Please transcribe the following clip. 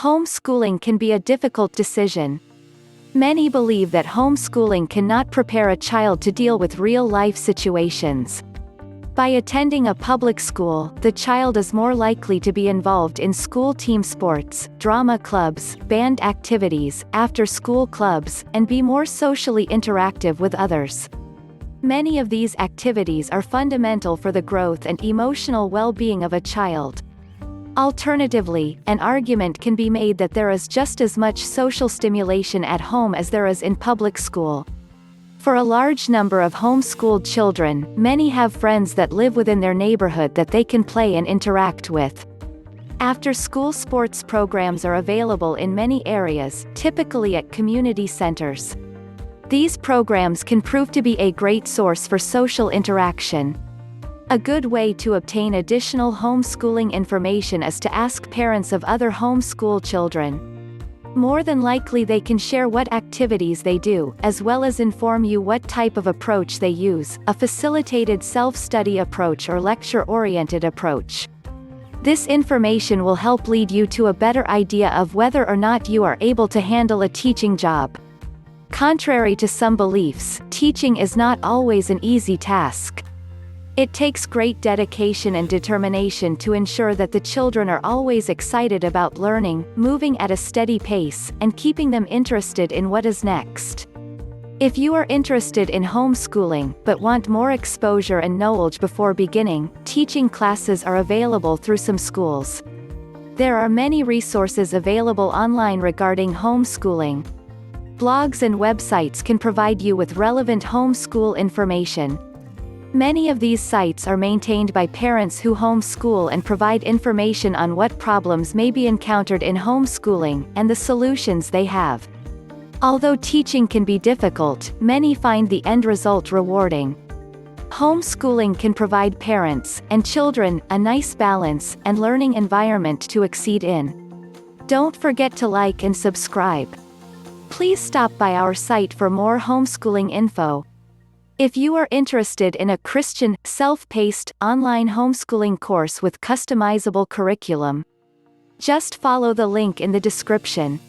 Homeschooling can be a difficult decision. Many believe that homeschooling cannot prepare a child to deal with real-life situations. By attending a public school, the child is more likely to be involved in school team sports, drama clubs, band activities, after-school clubs, and be more socially interactive with others. Many of these activities are fundamental for the growth and emotional well-being of a child. Alternatively, an argument can be made that there is just as much social stimulation at home as there is in public school. For a large number of homeschooled children, many have friends that live within their neighborhood that they can play and interact with. After-school sports programs are available in many areas, typically at community centers. These programs can prove to be a great source for social interaction. A good way to obtain additional homeschooling information is to ask parents of other homeschool children. More than likely they can share what activities they do, as well as inform you what type of approach they use, a facilitated self-study approach or lecture-oriented approach. This information will help lead you to a better idea of whether or not you are able to handle a teaching job. Contrary to some beliefs, teaching is not always an easy task. It takes great dedication and determination to ensure that the children are always excited about learning, moving at a steady pace, and keeping them interested in what is next. If you are interested in homeschooling, but want more exposure and knowledge before beginning, teaching classes are available through some schools. There are many resources available online regarding homeschooling. Blogs and websites can provide you with relevant homeschool information. Many of these sites are maintained by parents who homeschool and provide information on what problems may be encountered in homeschooling, and the solutions they have. Although teaching can be difficult, many find the end result rewarding. Homeschooling can provide parents and children a nice balance and learning environment to exceed in. Don't forget to like and subscribe. Please stop by our site for more homeschooling info. If you are interested in a Christian, self-paced, online homeschooling course with customizable curriculum, just follow the link in the description.